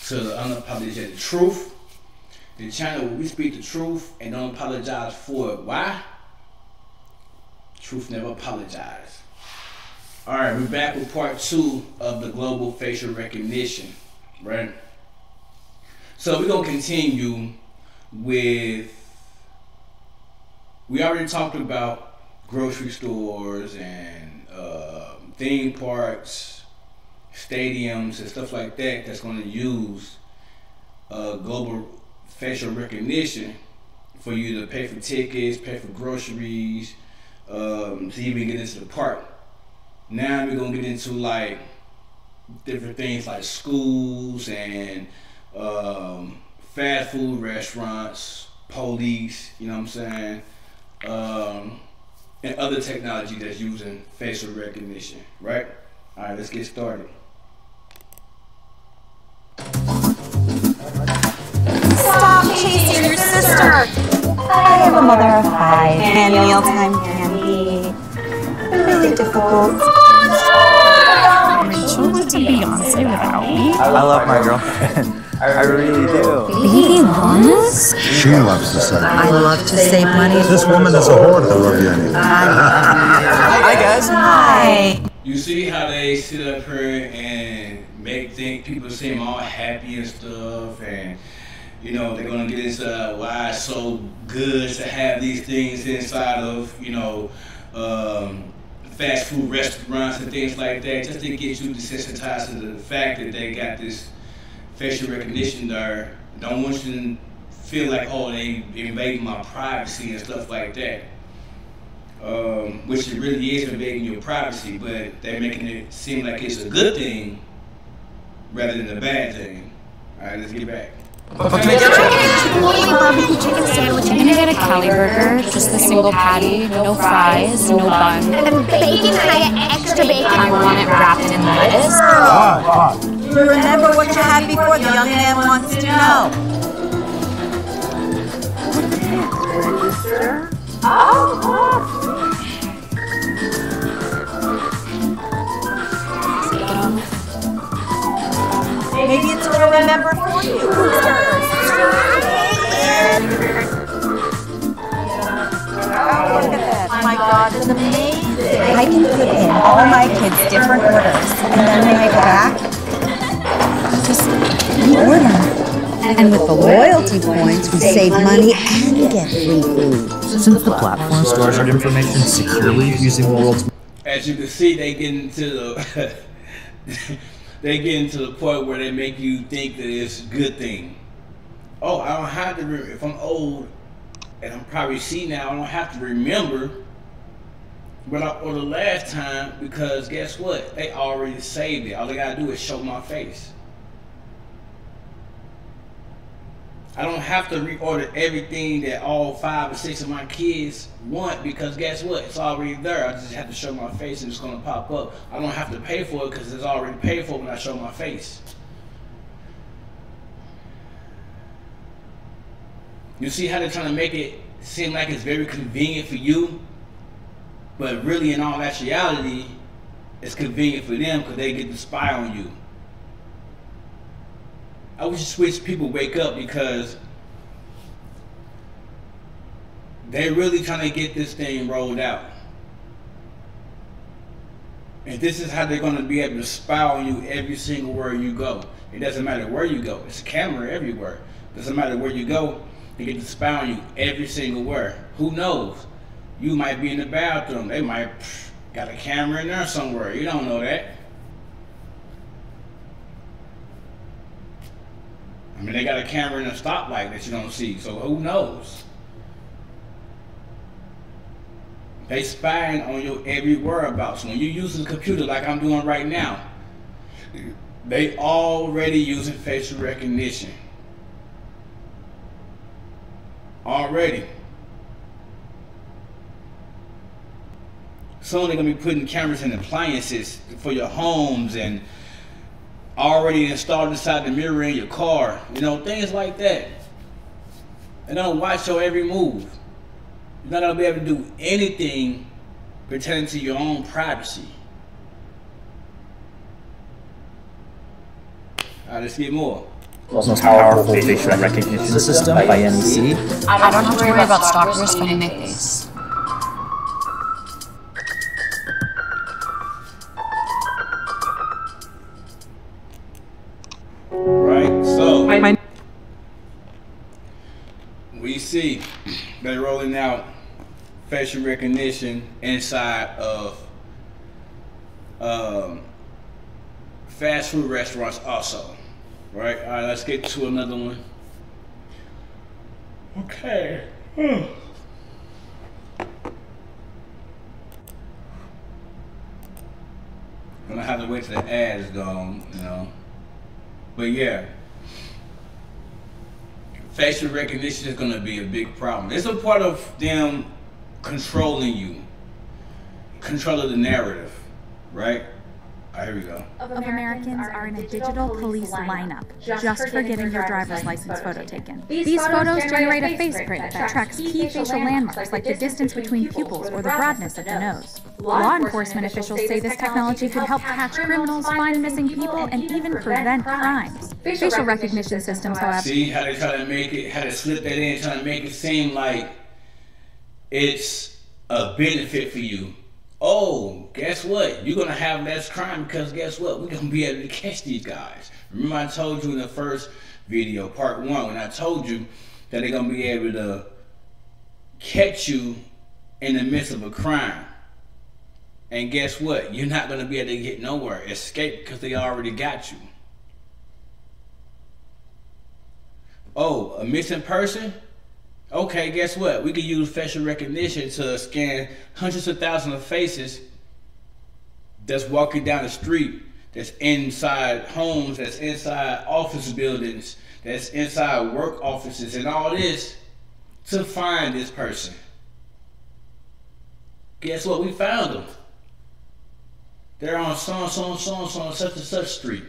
to the unapologetic truth. The channel where we speak the truth and don't apologize for it. Why? Truth never apologizes. Alright, we're back with part 2 of the global facial recognition, right? So we're gonna continue with, we already talked about grocery stores and theme parks, stadiums and stuff like that that's gonna use global facial recognition for you to pay for tickets, pay for groceries, to even get into the park. Now we're gonna get into like different things like schools and fast food restaurants, police, you know what I'm saying, and other technology that's using facial recognition, right? All right, let's get started. Stop chasing your sister! I am a mother of 5, and mealtime can be really difficult. Rachel went to Beyonce without me. I love my girlfriend. I really do. Baby Lana's? She loves to save. I love to save money. This woman is a whore to love you anyway. Hi guys. Hi. You see how they sit up here and think people seem all happy and stuff, and you know they're gonna get into why it's so good to have these things inside of, you know, fast food restaurants and things like that, just to get you desensitized to the fact that they got this facial recognition there. Don't want you to feel like, oh, they invading my privacy and stuff like that. Which it really is invading your privacy, but they're making it seem like it's a good thing rather than a bad thing. All right, let's get back. Barbecue chicken sandwich. I'm gonna get a Cali burger, just the single patty, no fries, no bun. And bacon, can I get extra bacon? I want it wrapped in lettuce. Remember what you had before, the young man wants to know. Maybe it's a remember for you. Oh, look at that. Oh my God, it's amazing. I can put in all my kids' different orders, and then when I go back, just order. And with the loyalty points, we save money and get free food. Since the platform stores our information securely using the world's... As you can see, they get into the they get into the point where they make you think that it's a good thing. Oh, I don't have to remember. If I'm old and I'm probably senile, I don't have to remember what I ordered last time, because guess what? They already saved it. All they gotta do is show my face. I don't have to reorder everything that all 5 or 6 of my kids want, because guess what? It's already there. I just have to show my face and it's gonna pop up. I don't have to pay for it because it's already paid for when I show my face. You see how they're trying to make it seem like it's very convenient for you, but really in all actuality, it's convenient for them because they get to spy on you. I wish people wake up, because they're really trying to get this thing rolled out. And this is how they're going to be able to spy on you every single where you go. It doesn't matter where you go. It's a camera everywhere. It doesn't matter where you go. They get to spy on you every single where. Who knows? You might be in the bathroom. They might got a camera in there somewhere. You don't know that. I mean, they got a camera in a stoplight that you don't see, so who knows? They spying on your every whereabouts. When you're using the computer like I'm doing right now, they already using facial recognition. Already. Soon they're gonna be putting cameras in appliances for your homes and already installed inside the mirror in your car. You know, things like that. And they'll watch your every move. You're not gonna be able to do anything pertaining to your own privacy. All right, let's get more. most powerful facial recognition system by NEC. I don't have to worry about stalkers finding my face. Right, so we see they're rolling out facial recognition inside of fast food restaurants also. Right, all right, let's get to another one. Okay. I'm gonna have to wait till the ad is gone, you know. But yeah, facial recognition is gonna be a big problem. It's a part of them controlling you, controlling the narrative, right? All right, here we go. Of Americans are in a digital police lineup just for getting your driver's license photo taken. These photos generate a face print that tracks key facial landmarks like the distance between pupils or the broadness of the nose. Law enforcement officials say this technology could help catch criminals, find missing people, and even prevent crimes. Facial recognition systems, however... See how they try to make it, how they slip that in, trying to make it seem like it's a benefit for you. Oh, guess what? You're gonna have less crime because guess what? We're gonna be able to catch these guys. Remember I told you in the first video, part 1, when I told you that they're gonna be able to catch you in the midst of a crime. And guess what? You're not gonna be able to get nowhere, escape, because they already got you. Oh, a missing person? Okay, guess what? We can use facial recognition to scan hundreds of thousands of faces that's walking down the street, that's inside homes, that's inside office buildings, that's inside work offices, and all this to find this person. Guess what? We found them. They're on such and such street.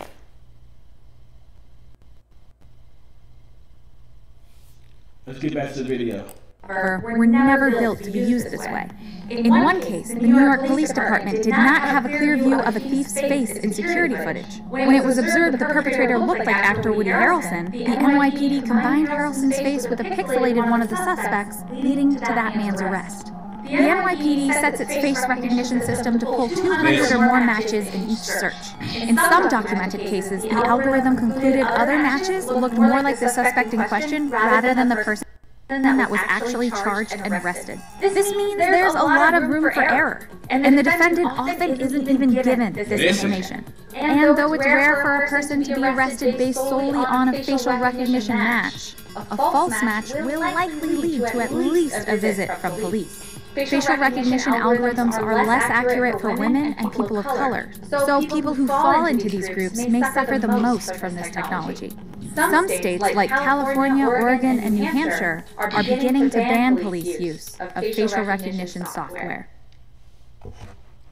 Let's get back to the video. Were never built to be used this way. In one case, the New York Police Department did not have a clear view of a thief's face in security footage. When it was observed the perpetrator looked like actor Woody Harrelson, the NYPD combined Harrelson's face with a pixelated one of the suspects, leading to that man's arrest. The NYPD sets its face recognition system to pull 200 or more matches in each search. In some documented cases, the algorithm concluded other matches looked more like the suspect in question rather than the person that was actually charged and arrested. This means there's a lot of room for error, and the defendant often isn't even given this information. And though it's rare for a person to be arrested based solely on a facial recognition match, a false match will likely lead to at least a visit from police. Facial recognition algorithms are less accurate for women and people of color, so people who fall into these groups may suffer the most from this technology. Some states, like California, Oregon, and New Hampshire, are beginning to ban police use of facial recognition software.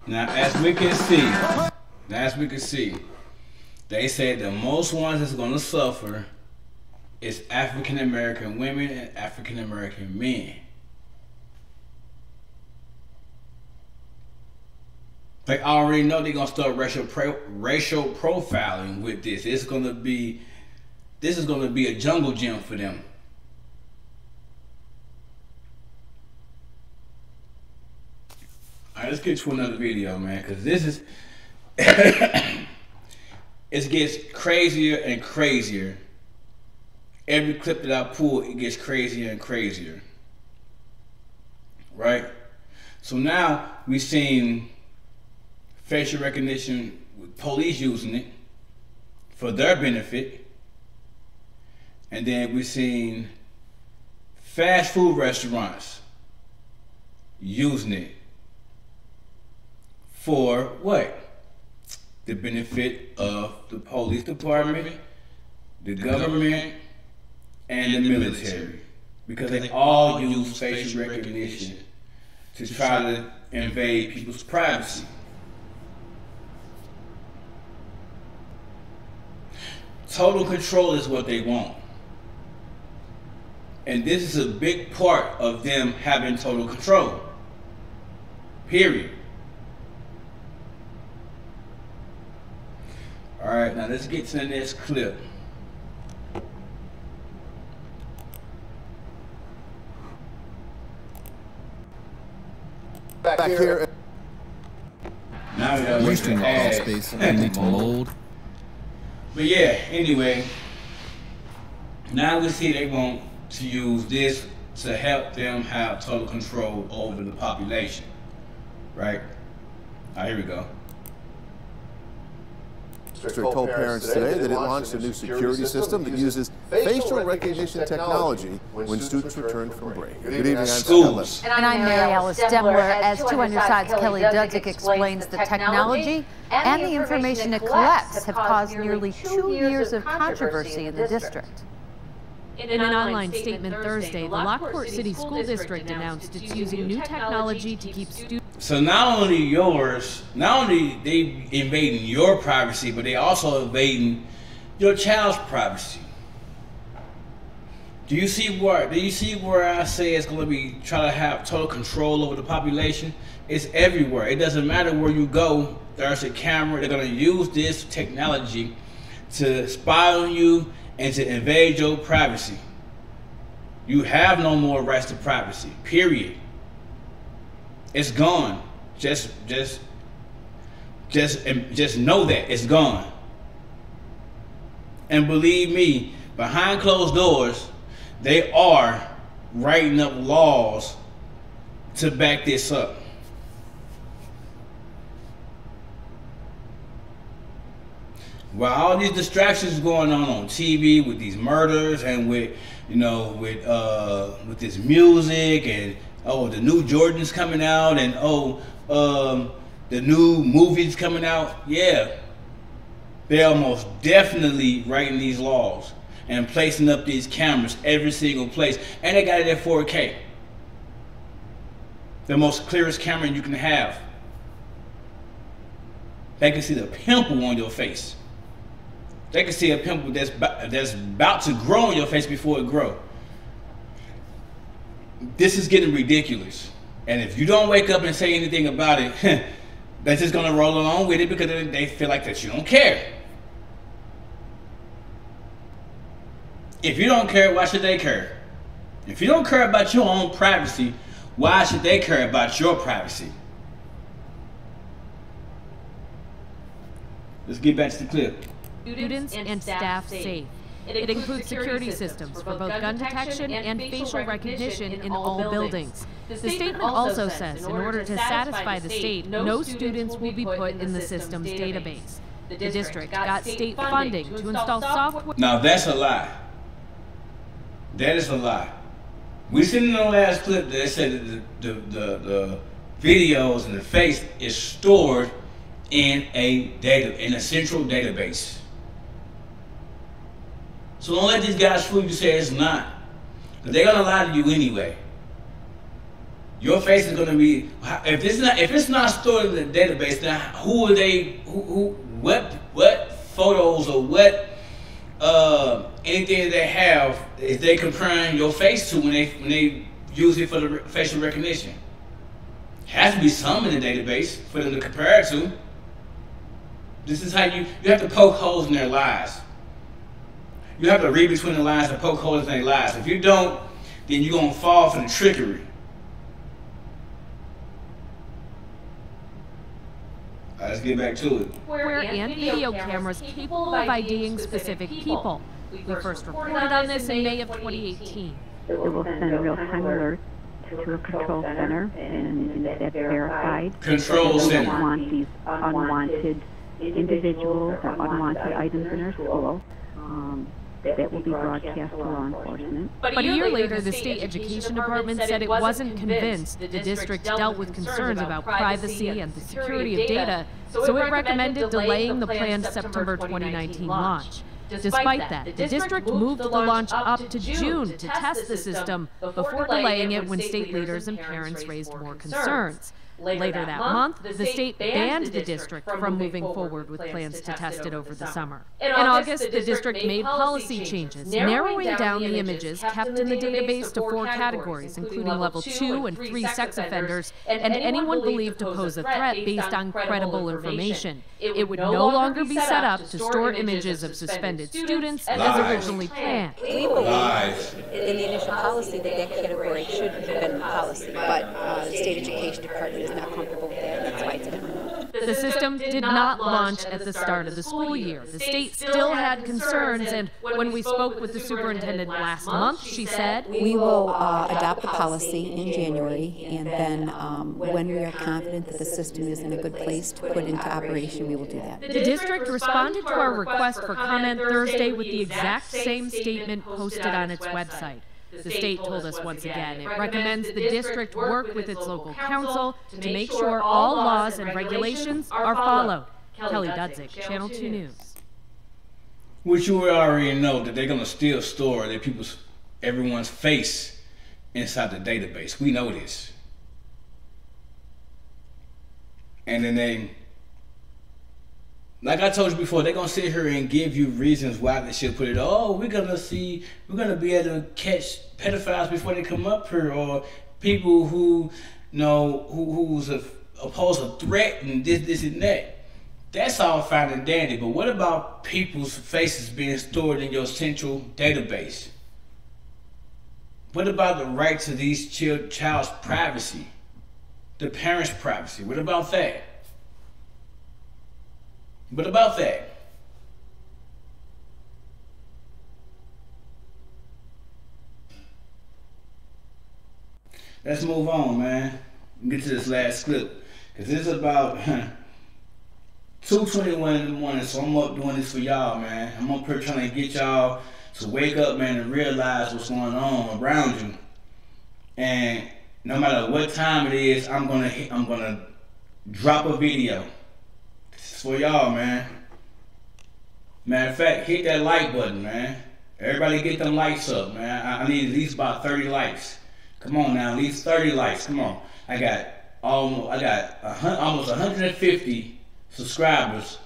Now, as we can see, they said the most ones that's going to suffer is African American women and African American men. They already know they're gonna start racial profiling with this. This is gonna be a jungle gym for them. All right, let's get to another video, man, because this is it gets crazier and crazier. Every clip that I pull, it gets crazier and crazier. Right? So now we've seen facial recognition with police using it for their benefit. And then we've seen fast food restaurants using it for what? The benefit of the police department, the government, and the military. Because they all use facial recognition to try to invade people's privacy. Total control is what they want. And this is a big part of them having total control. Period. Alright, now let's get to the next clip. back here. Now we gotta wait Wasting for all add. space only to mold. But yeah, anyway, now we see they want to use this to help them have total control over the population, right? All right, here we go. District told parents today that it launched a new security system that uses facial recognition technology when students return from break. Good evening, I'm Schools. And I'm Mary Alice Dembler. As 2 on your sides, Kelly Dudzik explains the technology and the information it collects have caused nearly 2 years of controversy in the district. In an online statement Thursday, the Lockport City School District announced it's using new technology to keep students. So not only they invading your privacy, but they also invading your child's privacy. Do you see where I say it's going to be trying to have total control over the population? It's everywhere. It doesn't matter where you go. There's a camera. They're going to use this technology to spy on you and to invade your privacy. You have no more rights to privacy. Period. It's gone. Just know that it's gone. And believe me, behind closed doors, they are writing up laws to back this up. While all these distractions going on TV with these murders and with this music and the new Jordans coming out and the new movies coming out, yeah, they're most definitely writing these laws and placing up these cameras every single place, and they got it at 4K, the most clearest camera you can have. They can see the pimple on your face. They can see a pimple that's about to grow on your face before it grows. This is getting ridiculous. And if you don't wake up and say anything about it, they're just going to roll along with it because they feel like that you don't care. If you don't care, why should they care? If you don't care about your own privacy, why should they care about your privacy? Let's get back to the clip. Students and staff safe. It includes security systems for both gun detection and facial recognition in all buildings. The statement also says in order to satisfy the state, no students will be put in the system's database. The district got state funding to install software. Now that's a lie. That is a lie. We seen in the last clip that they said that the videos and the face is stored in a central database. So don't let these guys fool you to say it's not. But they're gonna lie to you anyway. Your face is gonna be, if it's not stored in the database, then who are they? What photos or what anything that they have is they comparing your face to when they use it for the facial recognition? Has to be some in the database for them to compare it to. This is how you have to poke holes in their lies. You have to read between the lines and poke holes in their lies. If you don't, then you're going to fall for the trickery. All right, let's get back to it. Software and video cameras capable of IDing specific people. We first reported on this in May of 2018. It will send real-time alerts to a control center and that's verified. Control center. We don't want these unwanted individuals or unwanted items in our school. That will be broadcast to law enforcement. But a year later, the state education department said it wasn't convinced the district dealt with concerns about privacy and the security of data, so it recommended delaying the planned September 2019 launch. Despite that, the district moved the launch up to June to test the system before delaying it when state leaders and parents raised more concerns. Later that month, the state banned the district from moving forward with plans to test it over the summer. In August, the district made policy changes, narrowing down the images kept in the database to 4 categories, including level 2 and 3 sex offenders, and anyone believed to pose a threat based on credible information. It would no longer be set up to store images of suspended students as originally planned. We believe in the initial policy that category should have been in policy, but the state education department is not comfortable The system did not launch at the start of the school year. The state still had concerns, and when we spoke with the superintendent last month, she said, "We will adopt the policy in January, and then when we are confident that the system is in a good place to put into operation, we will do that." The district responded to our request for comment Thursday with the exact same statement posted on its website. The state told us once again it recommends the district work with its local council to make sure all laws and regulations are followed. Kelly Dudzik, Channel 2 News. Which you already know that they're gonna still store everyone's face inside the database. We know this. And then like I told you before, they're gonna sit here and give you reasons why they should put it. Oh, we're gonna be able to catch pedophiles before they come up here, or people who who's oppose a threat and this and that. That's all fine and dandy, but what about people's faces being stored in your central database? What about the right to these child's privacy? The parents' privacy? What about that? What about that? Let's move on, man. Get to this last clip. Because this is about 2:21 in the morning, so I'm up doing this for y'all, man. I'm up here trying to get y'all to wake up, man, and realize what's going on around you. And no matter what time it is, I'm gonna drop a video. This is for y'all, man. Matter of fact, hit that like button, man. Everybody get them likes up, man. I need at least about 30 likes. Come on now, at least 30 likes. Come on. I got almost 150 subscribers.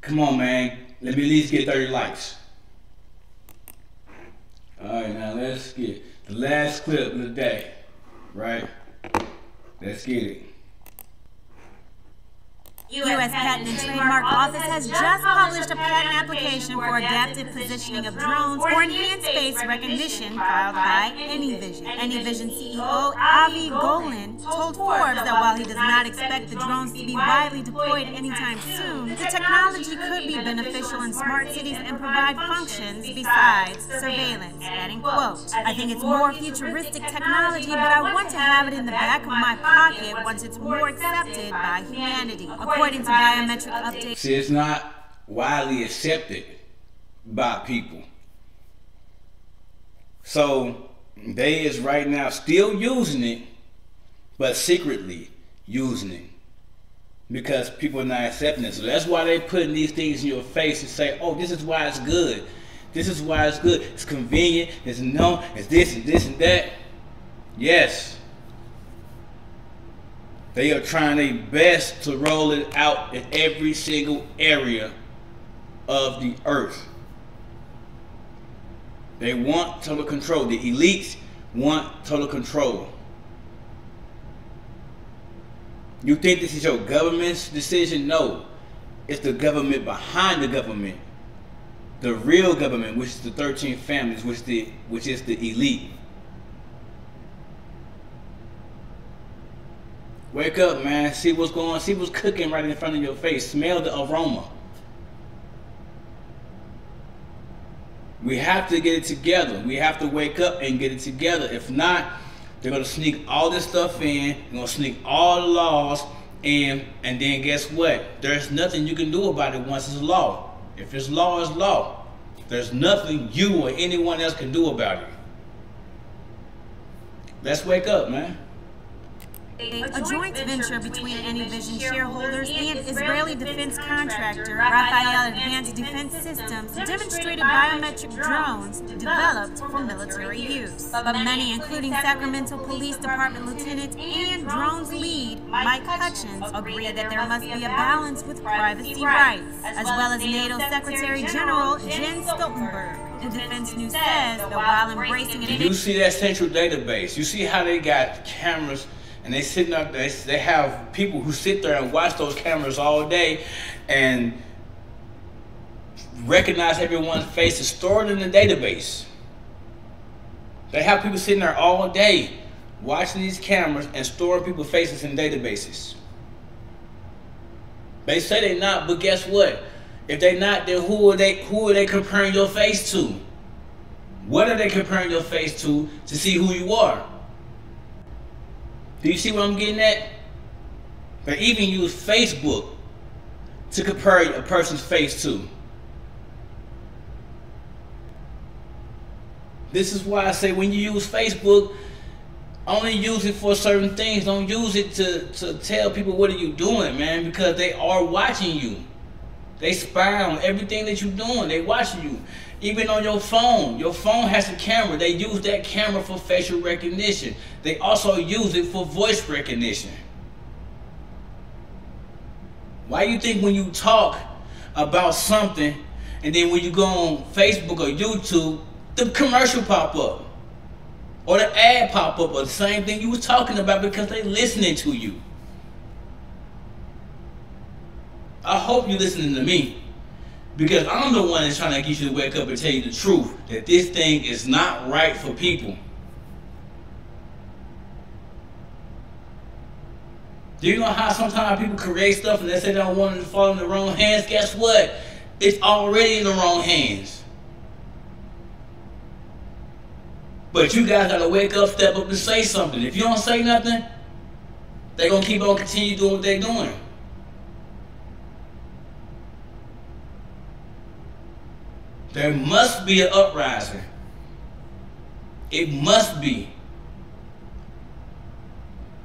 Come on, man. Let me at least get 30 likes. All right, now let's get the last clip of the day, right? Let's get it. U.S. Patent and Trademark Office has just published a patent application for adaptive positioning of drones for enhanced face recognition filed by AnyVision. AnyVision CEO Avi Golan told Forbes that while he does not expect the drones to be widely deployed anytime soon, the technology could be beneficial in smart cities and provide functions besides surveillance, adding, quote, "I think it's more futuristic technology, but I want to have it in the back of my pocket once it's more accepted by humanity." According to Biometric updates. See, it's not widely accepted by people. So they is right now still using it, but secretly using it because people are not accepting it. So that's why they putting these things in your face and say, oh, this is why it's good. This is why it's good. It's convenient. It's no. It's this and this and that. Yes. They are trying their best to roll it out in every single area of the earth. They want total control. The elites want total control. You think this is your government's decision? No. It's the government behind the government. The real government, which is the 13 families, which is the elite. Wake up, man. See what's going on. See what's cooking right in front of your face. Smell the aroma. We have to get it together. We have to wake up and get it together. If not, they're going to sneak all this stuff in. They're going to sneak all the laws in. And then guess what? There's nothing you can do about it once it's law. If it's law, it's law. There's nothing you or anyone else can do about it. Let's wake up, man. A joint venture between AnyVision shareholders and Israeli defense contractor Rafael Advanced Defense Systems demonstrated biometric drones developed for military use. But many, including Sacramento Police Department Lieutenant and drones lead Mike Hutchins, agree that there must be a balance with privacy rights, as well as NATO Secretary General Jens Stoltenberg. The Defense News says that while embracing it, you see that central database. You see how they got cameras. And they sitting up there, they have people who sit there and watch those cameras all day and recognize everyone's face and store it in the database. They have people sitting there all day watching these cameras and storing people's faces in databases. They say they not, but guess what? If they not, then who are they comparing your face to? What are they comparing your face to see who you are? Do you see what I'm getting at? They even use Facebook to compare a person's face to. This is why I say when you use Facebook, only use it for certain things. Don't use it to tell people what are you doing, man, because they are watching you. They spy on everything that you're doing. They watching you. Even on your phone has a camera. They use that camera for facial recognition. They also use it for voice recognition. Why you think when you talk about something and then when you go on Facebook or YouTube, the commercial pop up or the ad pop up or the same thing you was talking about because they listening to you? I hope you're listening to me. Because I'm the one that's trying to get you to wake up and tell you the truth. That this thing is not right for people. Do you know how sometimes people create stuff and they say they don't want it to fall in the wrong hands? Guess what? It's already in the wrong hands. But you guys gotta wake up, step up and say something. If you don't say nothing, they're gonna keep on continue doing what they're doing. There must be an uprising. It must be.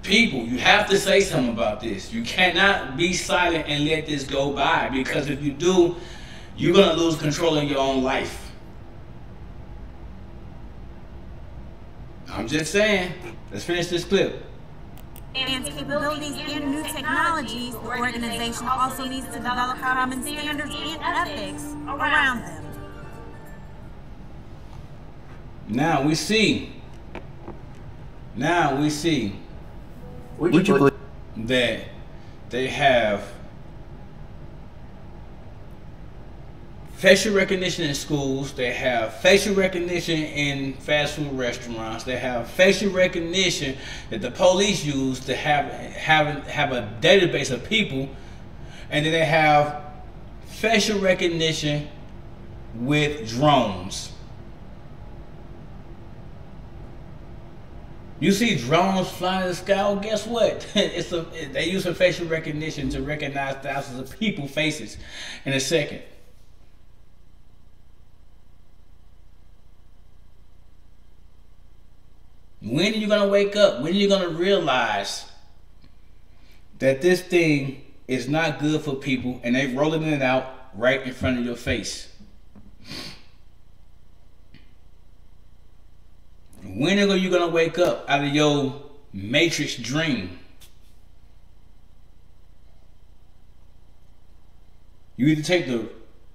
People, you have to say something about this. You cannot be silent and let this go by, because if you do, you're going to lose control in your own life. I'm just saying. Let's finish this clip. And capabilities and new technologies, the organization also needs to develop common standards and ethics around them. Now we see Would you believe that they have facial recognition in schools, they have facial recognition in fast food restaurants, they have facial recognition that the police use to have a database of people, and then they have facial recognition with drones. You see drones flying in the sky, well, guess what? They use a facial recognition to recognize thousands of people's faces in a second. When are you going to wake up? When are you going to realize that this thing is not good for people and they're rolling it out right in front of your face? When are you going to wake up out of your Matrix dream? You either take the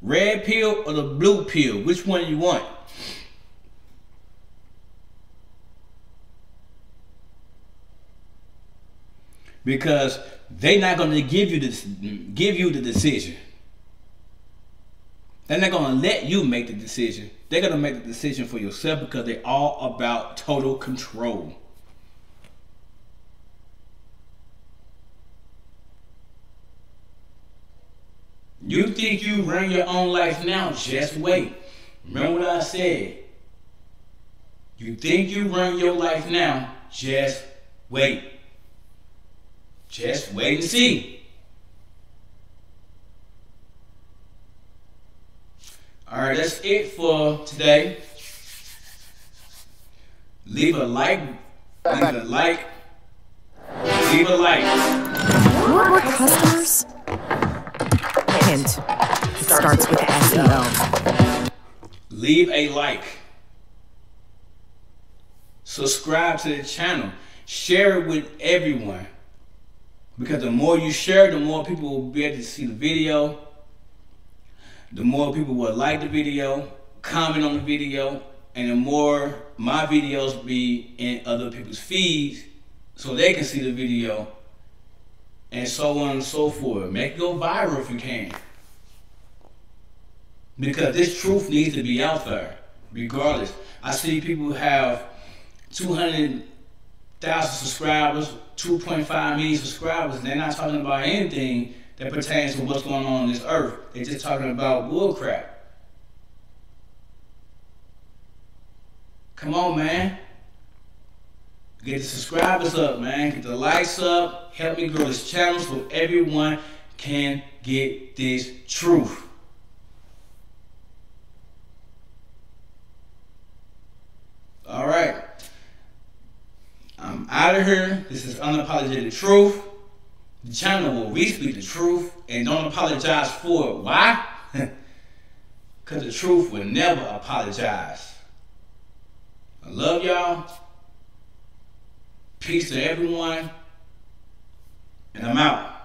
red pill or the blue pill. Which one you want? Because they're not going to give you the decision. They're not going to let you make the decision. They're going to make the decision for yourself, because they're all about total control. You think you run your own life now? Just wait. Remember what I said. You think you run your life now? Just wait. Just wait and see. Alright, that's it for today. Leave a like. Leave a like. Leave a like. Want more customers? Hint. It starts with SEO. Leave a like. Subscribe to the channel. Share it with everyone. Because the more you share, the more people will be able to see the video. The more people will like the video, comment on the video, and the more my videos be in other people's feeds so they can see the video, and so on and so forth. Make it go viral if you can. Because this truth needs to be out there, regardless. I see people who have 200,000 subscribers, 2.5 million subscribers, and they're not talking about anything that pertains to what's going on this earth. They're just talking about bullcrap. Come on, man. Get the subscribers up, man. Get the likes up. Help me grow this channel so everyone can get this truth. All right. I'm out of here. This is Unapologetic Truth. The channel will re-speak the truth and don't apologize for it. Why? Because the truth will never apologize. I love y'all. Peace to everyone. And I'm out.